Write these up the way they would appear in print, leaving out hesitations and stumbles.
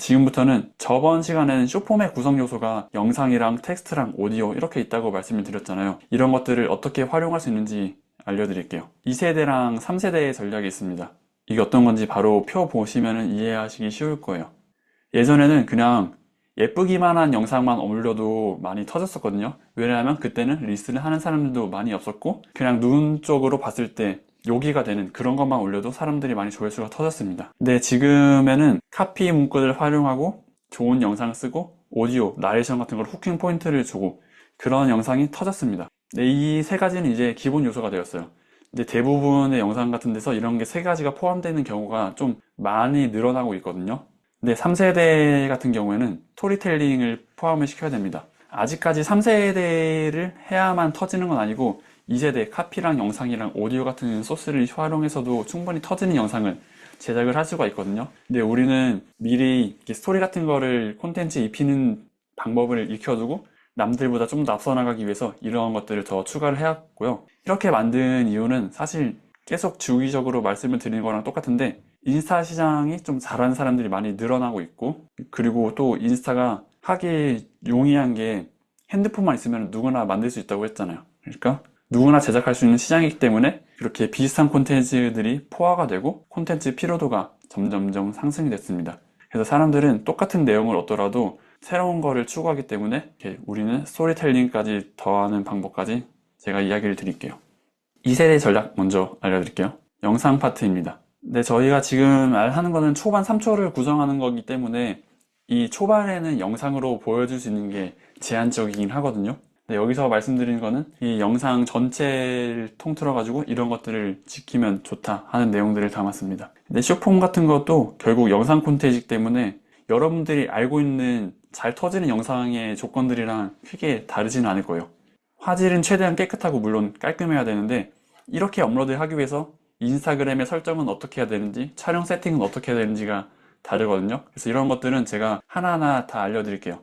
지금부터는 저번 시간에는 숏폼의 구성 요소가 영상이랑 텍스트랑 오디오 이렇게 있다고 말씀을 드렸잖아요. 이런 것들을 어떻게 활용할 수 있는지 알려드릴게요. 2세대랑 3세대의 전략이 있습니다. 이게 어떤 건지 바로 표 보시면 이해하시기 쉬울 거예요. 예전에는 그냥 예쁘기만 한 영상만 올려도 많이 터졌었거든요. 왜냐하면 그때는 리스를 하는 사람들도 많이 없었고 그냥 눈 쪽으로 봤을 때 요기가 되는 그런 것만 올려도 사람들이 많이 조회수가 터졌습니다. 근데 지금에는 카피 문구를 활용하고 좋은 영상 쓰고 오디오, 나레이션 같은 걸 후킹 포인트를 주고 그런 영상이 터졌습니다. 이 세 가지는 이제 기본 요소가 되었어요. 근데 대부분의 영상 같은 데서 이런 게 세 가지가 포함되는 경우가 좀 많이 늘어나고 있거든요. 근데 3세대 같은 경우에는 스토리텔링을 포함을 시켜야 됩니다. 아직까지 3세대를 해야만 터지는 건 아니고 2세대 카피랑 영상이랑 오디오 같은 소스를 활용해서도 충분히 터지는 영상을 제작을 할 수가 있거든요. 근데 우리는 미리 스토리 같은 거를 콘텐츠에 입히는 방법을 익혀두고 남들보다 좀 더 앞서 나가기 위해서 이런 것들을 더 추가를 해왔고요. 이렇게 만든 이유는 사실 계속 주기적으로 말씀을 드리는 거랑 똑같은데 인스타 시장이 좀 잘하는 사람들이 많이 늘어나고 있고 그리고 또 인스타가 하기 용이한 게 핸드폰만 있으면 누구나 만들 수 있다고 했잖아요. 그러니까 누구나 제작할 수 있는 시장이기 때문에 이렇게 비슷한 콘텐츠들이 포화가 되고 콘텐츠 피로도가 점점점 상승이 됐습니다. 그래서 사람들은 똑같은 내용을 얻더라도 새로운 거를 추구하기 때문에 우리는 스토리텔링까지 더하는 방법까지 제가 이야기를 드릴게요. 2세대 전략 먼저 알려드릴게요. 영상 파트입니다. 근데 저희가 지금 하는 거는 초반 3초를 구성하는 거기 때문에 이 초반에는 영상으로 보여줄 수 있는 게 제한적이긴 하거든요. 근데 여기서 말씀드리는 거는 이 영상 전체를 통틀어 가지고 이런 것들을 지키면 좋다 하는 내용들을 담았습니다. 근데 숏폼 같은 것도 결국 영상 콘텐츠이기 때문에 여러분들이 알고 있는 잘 터지는 영상의 조건들이랑 크게 다르지는 않을 거예요. 화질은 최대한 깨끗하고 물론 깔끔해야 되는데 이렇게 업로드를 하기 위해서 인스타그램의 설정은 어떻게 해야 되는지 촬영 세팅은 어떻게 해야 되는지가 다르거든요. 그래서 이런 것들은 제가 하나하나 다 알려드릴게요.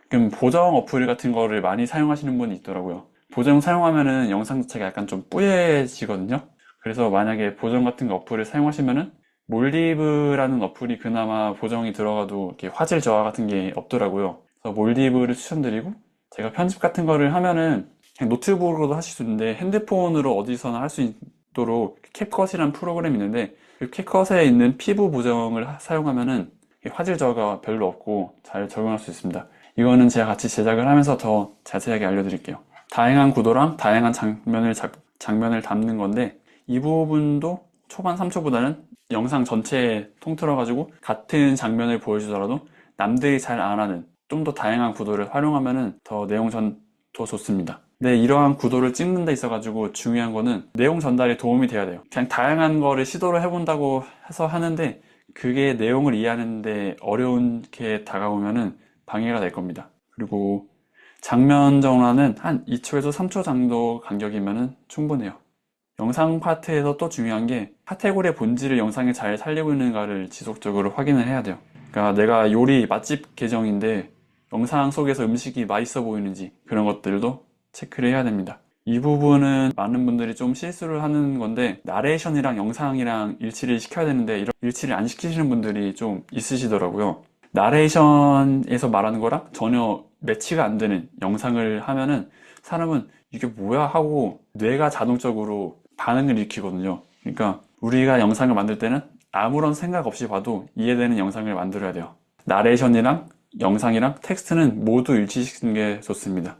그럼 보정 어플 같은 거를 많이 사용하시는 분이 있더라고요. 보정 사용하면은 영상 자체가 약간 좀 뿌얘지거든요. 그래서 만약에 보정 같은 거 어플을 사용하시면은 몰디브라는 어플이 그나마 보정이 들어가도 이렇게 화질 저하 같은 게 없더라고요. 그래서 몰디브를 추천드리고 제가 편집 같은 거를 하면은 그냥 노트북으로도 하실 수 있는데 핸드폰으로 어디서나 할 수 있도록 캡컷이라는 프로그램이 있는데 그 캡컷에 있는 피부 보정을 사용하면은 화질 저하가 별로 없고 잘 적용할 수 있습니다. 이거는 제가 같이 제작을 하면서 더 자세하게 알려드릴게요. 다양한 구도랑 다양한 장면을 담는 건데 이 부분도 초반 3초보다는 영상 전체에 통틀어 가지고 같은 장면을 보여주더라도 남들이 잘 안 하는 좀 더 다양한 구도를 활용하면은 더 더 좋습니다. 근데 이러한 구도를 찍는 데 있어 가지고 중요한 거는 내용 전달에 도움이 돼야 돼요. 그냥 다양한 거를 시도를 해본다고 해서 하는데 그게 내용을 이해하는데 어려운게 다가오면은 방해가 될 겁니다. 그리고 장면 전환은 한 2초에서 3초 정도 간격이면 충분해요. 영상 파트에서 또 중요한 게 카테고리의 본질을 영상에 잘 살리고 있는가를 지속적으로 확인을 해야 돼요. 그러니까 내가 요리 맛집 계정인데 영상 속에서 음식이 맛있어 보이는지 그런 것들도 체크를 해야 됩니다. 이 부분은 많은 분들이 좀 실수를 하는 건데 나레이션이랑 영상이랑 일치를 시켜야 되는데 이런 일치를 안 시키시는 분들이 좀 있으시더라고요. 나레이션에서 말하는 거랑 전혀 매치가 안 되는 영상을 하면은 사람은 이게 뭐야 하고 뇌가 자동적으로 반응을 일으키거든요. 그러니까 우리가 영상을 만들 때는 아무런 생각 없이 봐도 이해되는 영상을 만들어야 돼요. 나레이션이랑 영상이랑 텍스트는 모두 일치시키는 게 좋습니다.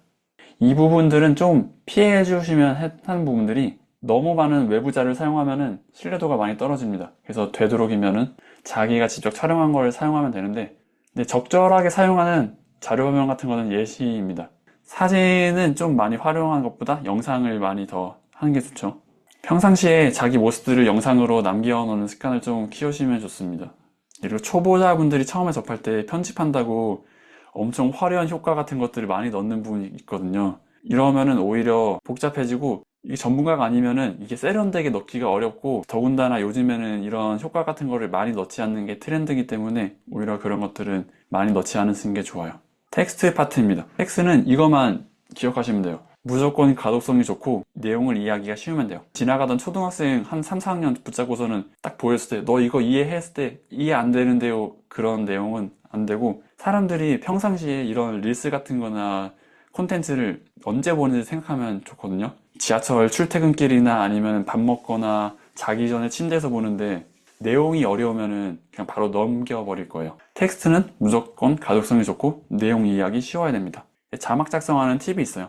이 부분들은 좀 피해 주시면 하는 부분들이 너무 많은 외부 자료를 사용하면은 신뢰도가 많이 떨어집니다. 그래서 되도록이면은 자기가 직접 촬영한 걸 사용하면 되는데 근데 적절하게 사용하는 자료 화면 같은 거는 예시입니다. 사진은 좀 많이 활용하는 것보다 영상을 많이 더 하는 게 좋죠. 평상시에 자기 모습들을 영상으로 남겨놓는 습관을 좀 키우시면 좋습니다. 그리고 초보자분들이 처음에 접할 때 편집한다고 엄청 화려한 효과 같은 것들을 많이 넣는 부분이 있거든요. 이러면은 오히려 복잡해지고 이게 전문가가 아니면은 이게 세련되게 넣기가 어렵고 더군다나 요즘에는 이런 효과 같은 거를 많이 넣지 않는 게 트렌드이기 때문에 오히려 그런 것들은 많이 넣지 않으시는 게 좋아요. 텍스트 파트입니다. 텍스트는 이것만 기억하시면 돼요. 무조건 가독성이 좋고 내용을 이해하기가 쉬우면 돼요. 지나가던 초등학생 한 3, 4학년 붙잡고서는 딱 보였을 때 너 이거 이해했을 때 이해 안 되는데요, 그런 내용은 안 되고, 사람들이 평상시에 이런 릴스 같은 거나 콘텐츠를 언제 보는지 생각하면 좋거든요. 지하철 출퇴근길이나 아니면 밥 먹거나 자기 전에 침대에서 보는데 내용이 어려우면은 그냥 바로 넘겨버릴 거예요. 텍스트는 무조건 가독성이 좋고 내용 이해하기 쉬워야 됩니다. 자막 작성하는 팁이 있어요.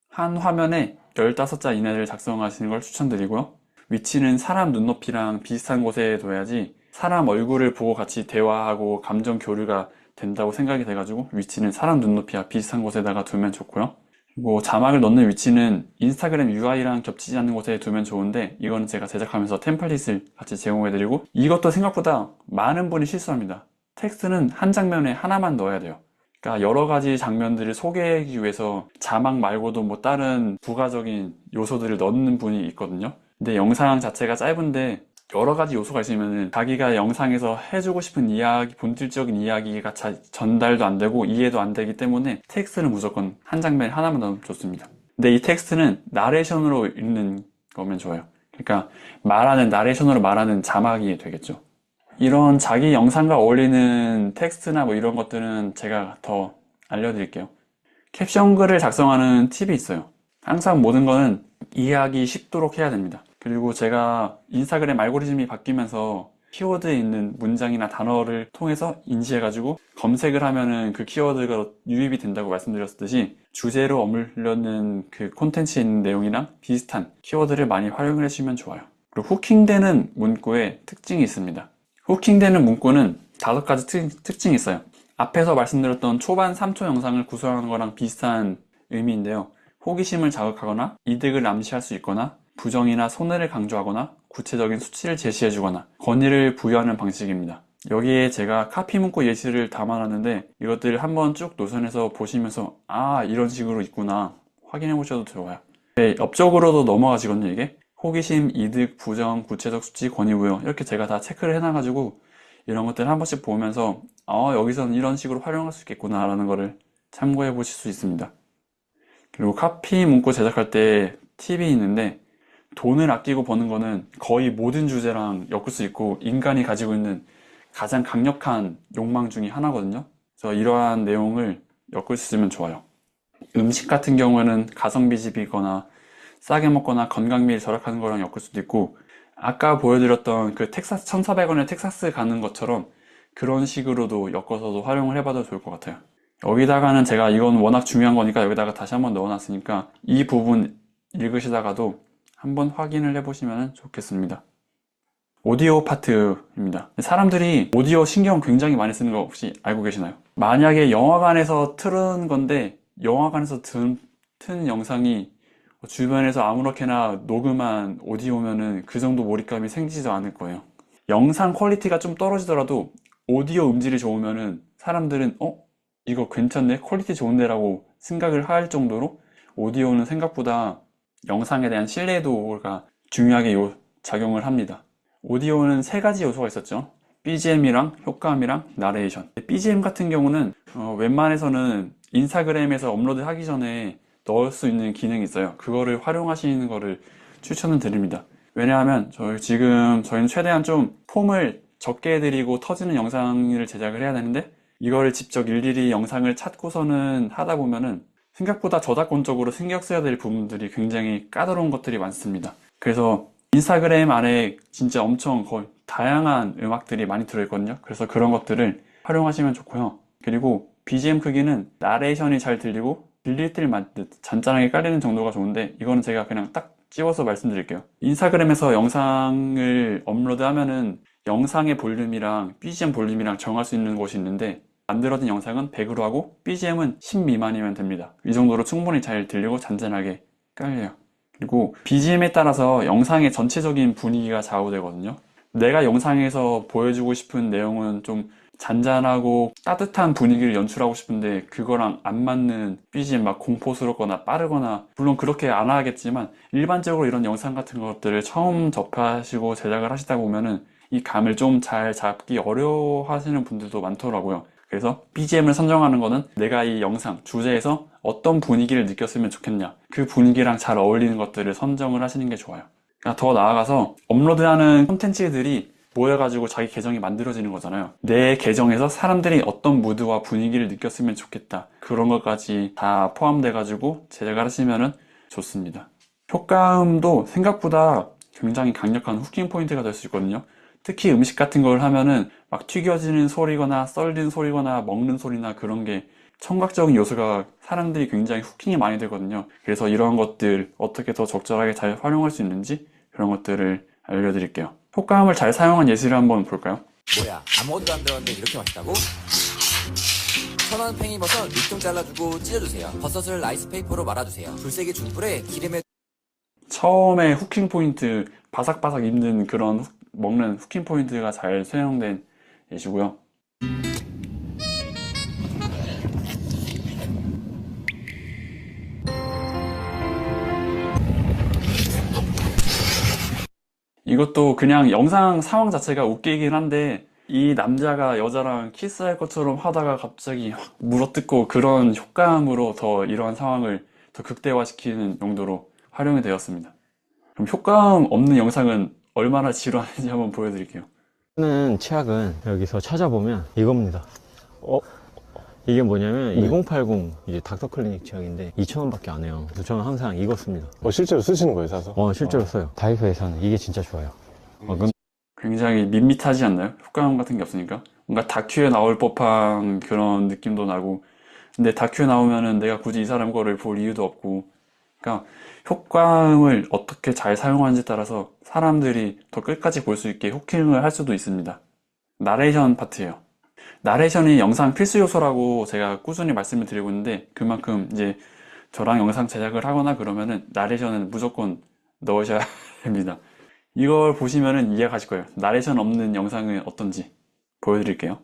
한 화면에 15자 이내를 작성하시는 걸 추천드리고요. 위치는 사람 눈높이랑 비슷한 곳에 둬야지 사람 얼굴을 보고 같이 대화하고 감정 교류가 된다고 생각이 돼가지고 위치는 사람 눈높이와 비슷한 곳에다가 두면 좋고요. 그리고 자막을 넣는 위치는 인스타그램 UI랑 겹치지 않는 곳에 두면 좋은데, 이거는 제가 제작하면서 템플릿을 같이 제공해드리고, 이것도 생각보다 많은 분이 실수합니다. 텍스트는 한 장면에 하나만 넣어야 돼요. 그러니까 여러 가지 장면들을 소개하기 위해서 자막 말고도 뭐 다른 부가적인 요소들을 넣는 분이 있거든요. 근데 영상 자체가 짧은데 여러 가지 요소가 있으면 자기가 영상에서 해주고 싶은 이야기, 본질적인 이야기가 잘 전달도 안 되고 이해도 안 되기 때문에 텍스트는 무조건 한 장면에 하나만 넣으면 좋습니다. 근데 이 텍스트는 나레이션으로 읽는 거면 좋아요. 그러니까 나레이션으로 말하는 자막이 되겠죠. 이런 자기 영상과 어울리는 텍스트나 뭐 이런 것들은 제가 더 알려드릴게요. 캡션 글을 작성하는 팁이 있어요. 항상 모든 거는 이해하기 쉽도록 해야 됩니다. 그리고 제가 인스타그램 알고리즘이 바뀌면서 키워드에 있는 문장이나 단어를 통해서 인지해가지고 검색을 하면은 그 키워드가 유입이 된다고 말씀드렸듯이 주제로 어울리는 그 콘텐츠에 있는 내용이랑 비슷한 키워드를 많이 활용을 해주시면 좋아요. 그리고 후킹되는 문구에 특징이 있습니다. 후킹되는 문구는 5가지 특징이 있어요. 앞에서 말씀드렸던 초반 3초 영상을 구성하는 거랑 비슷한 의미인데요. 호기심을 자극하거나 이득을 암시할 수 있거나 부정이나 손해를 강조하거나 구체적인 수치를 제시해주거나 권위를 부여하는 방식입니다. 여기에 제가 카피 문구 예시를 담아놨는데 이것들을 한번 쭉 노선에서 보시면서 이런 식으로 있구나 확인해 보셔도 좋아요. 네, 옆쪽으로도 넘어가지거든요. 이게 호기심, 이득, 부정, 구체적 수치, 권위 부여 이렇게 제가 다 체크를 해놔가지고 이런 것들을 한 번씩 보면서 여기서는 이런 식으로 활용할 수 있겠구나 라는 거를 참고해 보실 수 있습니다. 그리고 카피 문구 제작할 때 팁이 있는데, 돈을 아끼고 버는 거는 거의 모든 주제랑 엮을 수 있고 인간이 가지고 있는 가장 강력한 욕망 중에 하나거든요. 그래서 이러한 내용을 엮을 수 있으면 좋아요. 음식 같은 경우에는 가성비 집이거나 싸게 먹거나 건강미를 절약하는 거랑 엮을 수도 있고, 아까 보여드렸던 그 텍사스 1,400원에 텍사스 가는 것처럼 그런 식으로도 엮어서도 활용을 해봐도 좋을 것 같아요. 여기다가는 제가 이건 워낙 중요한 거니까 여기다가 다시 한번 넣어놨으니까 이 부분 읽으시다가도 한번 확인을 해보시면 좋겠습니다. 오디오 파트입니다. 사람들이 오디오 신경 굉장히 많이 쓰는 거 혹시 알고 계시나요? 만약에 영화관에서 틀은 건데 영화관에서 튼 영상이 주변에서 아무렇게나 녹음한 오디오면은 그 정도 몰입감이 생기지도 않을 거예요. 영상 퀄리티가 좀 떨어지더라도 오디오 음질이 좋으면은 사람들은 이거 괜찮네? 퀄리티 좋은데? 라고 생각을 할 정도로 오디오는 생각보다 영상에 대한 신뢰도가 중요하게 작용을 합니다. 오디오는 3가지 요소가 있었죠. BGM이랑 효과음이랑 나레이션. BGM 같은 경우는 웬만해서는 인스타그램에서 업로드 하기 전에 넣을 수 있는 기능이 있어요. 그거를 활용하시는 거를 추천을 드립니다. 왜냐하면 저희는 최대한 좀 폼을 적게 해드리고 터지는 영상을 제작을 해야 되는데, 이거를 직접 일일이 영상을 찾고서는 하다 보면은 생각보다 저작권적으로 신경 써야 될 부분들이 굉장히 까다로운 것들이 많습니다. 그래서 인스타그램 안에 진짜 엄청 거의 다양한 음악들이 많이 들어있거든요. 그래서 그런 것들을 활용하시면 좋고요. 그리고 BGM 크기는 나레이션이 잘 들리고 들릴 때 맞듯 잔잔하게 깔리는 정도가 좋은데, 이거는 제가 그냥 딱 찍어서 말씀드릴게요. 인스타그램에서 영상을 업로드하면은 영상의 볼륨이랑 BGM 볼륨이랑 정할 수 있는 곳이 있는데, 만들어진 영상은 100으로 하고 BGM은 10 미만이면 됩니다. 이 정도로 충분히 잘 들리고 잔잔하게 깔려요. 그리고 BGM에 따라서 영상의 전체적인 분위기가 좌우되거든요. 내가 영상에서 보여주고 싶은 내용은 좀 잔잔하고 따뜻한 분위기를 연출하고 싶은데 그거랑 안 맞는 BGM 막 공포스럽거나 빠르거나, 물론 그렇게 안 하겠지만 일반적으로 이런 영상 같은 것들을 처음 접하시고 제작을 하시다 보면은 이 감을 좀 잘 잡기 어려워하시는 분들도 많더라고요. 그래서 BGM을 선정하는 거는 내가 이 영상 주제에서 어떤 분위기를 느꼈으면 좋겠냐, 그 분위기랑 잘 어울리는 것들을 선정을 하시는 게 좋아요. 그러니까 더 나아가서 업로드하는 콘텐츠들이 모여가지고 자기 계정이 만들어지는 거잖아요. 내 계정에서 사람들이 어떤 무드와 분위기를 느꼈으면 좋겠다, 그런 것까지 다 포함돼가지고 제작을 하시면은 좋습니다. 효과음도 생각보다 굉장히 강력한 후킹 포인트가 될 수 있거든요. 특히 음식 같은 걸 하면은 막 튀겨지는 소리거나 썰리는 소리거나 먹는 소리나 그런 게 청각적인 요소가 사람들이 굉장히 후킹이 많이 되거든요. 그래서 이런 것들 어떻게 더 적절하게 잘 활용할 수 있는지 그런 것들을 알려드릴게요. 효과음을 잘 사용한 예시를 한번 볼까요? 뭐야, 아무것도 안 들었는데 이렇게 맛있다고? 천원 팽이버섯 밑둥 잘라주고 찢어주세요. 버섯을 라이스페이퍼로 말아주세요. 불세기 중불에 기름에 처음에 후킹 포인트, 바삭바삭 입는 그런 먹는 후킹 포인트가 잘 사용된 예시고요. 이것도 그냥 영상 상황 자체가 웃기긴 한데, 이 남자가 여자랑 키스할 것처럼 하다가 갑자기 확 물어뜯고 그런 효과음으로 더 이러한 상황을 더 극대화시키는 용도로 활용이 되었습니다. 그럼 효과음 없는 영상은 얼마나 지루한지 한번 보여드릴게요. 는 치약은 여기서 찾아보면 이겁니다. 이게 뭐냐면 2080 이제 닥터클리닉 치약인데 2,000원밖에 안 해요. 그래서 저는 항상 이거 씁니다. 실제로 쓰시는 거예요, 사서? 실제로 써요. 다이소에서는 이게 진짜 좋아요. 굉장히 밋밋하지 않나요? 효과음 같은 게 없으니까. 뭔가 다큐에 나올 법한 그런 느낌도 나고, 근데 다큐에 나오면은 내가 굳이 이 사람 거를 볼 이유도 없고, 그러니까 효과음을 어떻게 잘 사용하는지 따라서 사람들이 더 끝까지 볼 수 있게 후킹을 할 수도 있습니다. 나레이션 파트예요. 나레이션이 영상 필수 요소라고 제가 꾸준히 말씀을 드리고 있는데, 그만큼 이제 저랑 영상 제작을 하거나 그러면은 나레이션은 무조건 넣으셔야 됩니다. 이걸 보시면은 이해가 가실 거예요. 나레이션 없는 영상은 어떤지 보여드릴게요.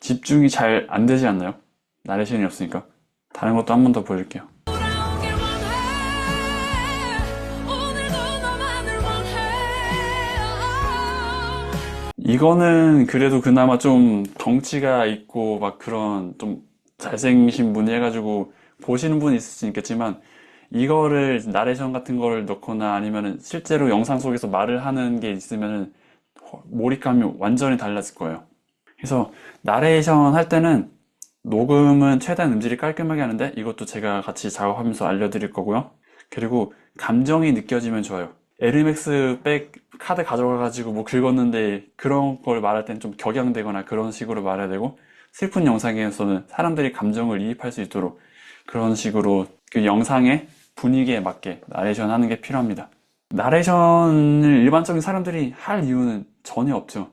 집중이 잘 안 되지 않나요? 나레이션이 없으니까. 다른 것도 한 번 더 보여줄게요. 이거는 그래도 그나마 좀 덩치가 있고 막 그런 좀 잘생기신 분이 해가지고 보시는 분이 있을 수 있겠지만, 이거를 나레이션 같은 거를 넣거나 아니면은 실제로 영상 속에서 말을 하는 게 있으면은 몰입감이 완전히 달라질 거예요. 그래서 나레이션 할 때는 녹음은 최대한 음질이 깔끔하게 하는데, 이것도 제가 같이 작업하면서 알려드릴 거고요. 그리고 감정이 느껴지면 좋아요. 에르맥스 백 카드 가져가가지고 뭐 긁었는데 그런 걸 말할 땐 좀 격양되거나 그런 식으로 말해야 되고, 슬픈 영상에서는 사람들이 감정을 이입할 수 있도록 그런 식으로 그 영상의 분위기에 맞게 나레이션 하는 게 필요합니다. 나레이션을 일반적인 사람들이 할 이유는 전혀 없죠.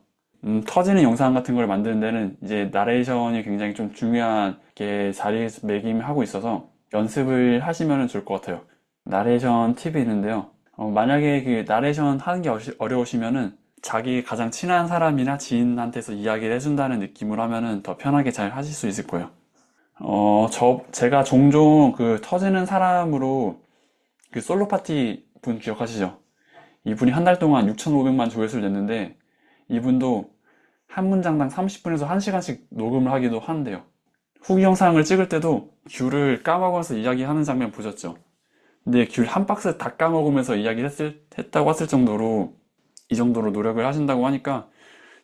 터지는 영상 같은 걸 만드는 데는 이제 나레이션이 굉장히 좀 중요하게 자리매김하고 있어서 연습을 하시면 좋을 것 같아요. 나레이션 팁이 있는데요. 만약에 그 나레이션 하는 게 어려우시면은 자기 가장 친한 사람이나 지인한테서 이야기를 해준다는 느낌으로 하면은 더 편하게 잘 하실 수 있을 거예요. 제가 종종 그 터지는 사람으로 그 솔로 파티 분 기억하시죠? 이분이 한 달 동안 6,500만 조회수를 냈는데, 이분도 한 문장당 30분에서 1시간씩 녹음을 하기도 하는데요. 후기 영상을 찍을 때도 귤을 까먹어서 이야기하는 장면 보셨죠? 근데 귤 한 박스 다 까먹으면서 했다고 했을 정도로, 이 정도로 노력을 하신다고 하니까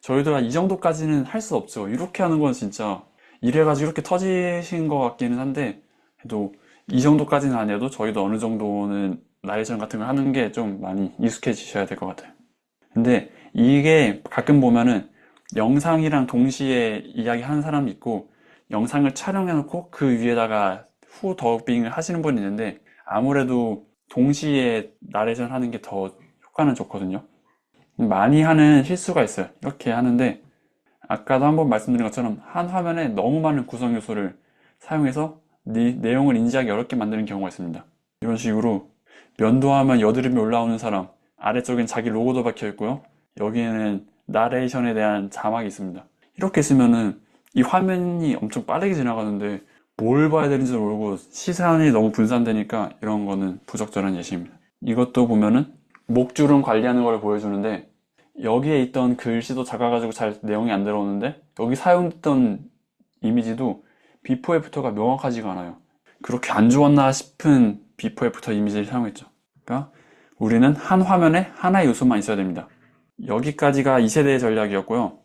저희도 이 정도까지는 할 수 없죠. 이렇게 하는 건 진짜 이래가지고 이렇게 터지신 것 같기는 한데, 그래도 이 정도까지는 아니어도 저희도 어느 정도는 나레이션 같은 걸 하는 게 좀 많이 익숙해지셔야 될 것 같아요. 근데 이게 가끔 보면은 영상이랑 동시에 이야기하는 사람이 있고, 영상을 촬영해놓고 그 위에다가 후 더빙을 하시는 분이 있는데, 아무래도 동시에 나레이션 하는 게 더 효과는 좋거든요. 많이 하는 실수가 있어요. 이렇게 하는데, 아까도 한번 말씀드린 것처럼 한 화면에 너무 많은 구성 요소를 사용해서 내용을 인지하기 어렵게 만드는 경우가 있습니다. 이런 식으로 면도하면 여드름이 올라오는 사람, 아래쪽엔 자기 로고도 박혀 있고요. 여기에는 나레이션에 대한 자막이 있습니다. 이렇게 있으면은 이 화면이 엄청 빠르게 지나가는데 뭘 봐야 되는지 모르고 시선이 너무 분산되니까 이런 거는 부적절한 예시입니다. 이것도 보면은 목줄은 관리하는 걸 보여주는데 여기에 있던 글씨도 작아가지고 잘 내용이 안 들어오는데 여기 사용됐던 이미지도 비포 애프터가 명확하지가 않아요. 그렇게 안 좋았나 싶은 비포 애프터 이미지를 사용했죠. 그러니까 우리는 한 화면에 하나의 요소만 있어야 됩니다. 여기까지가 2세대의 전략이었고요.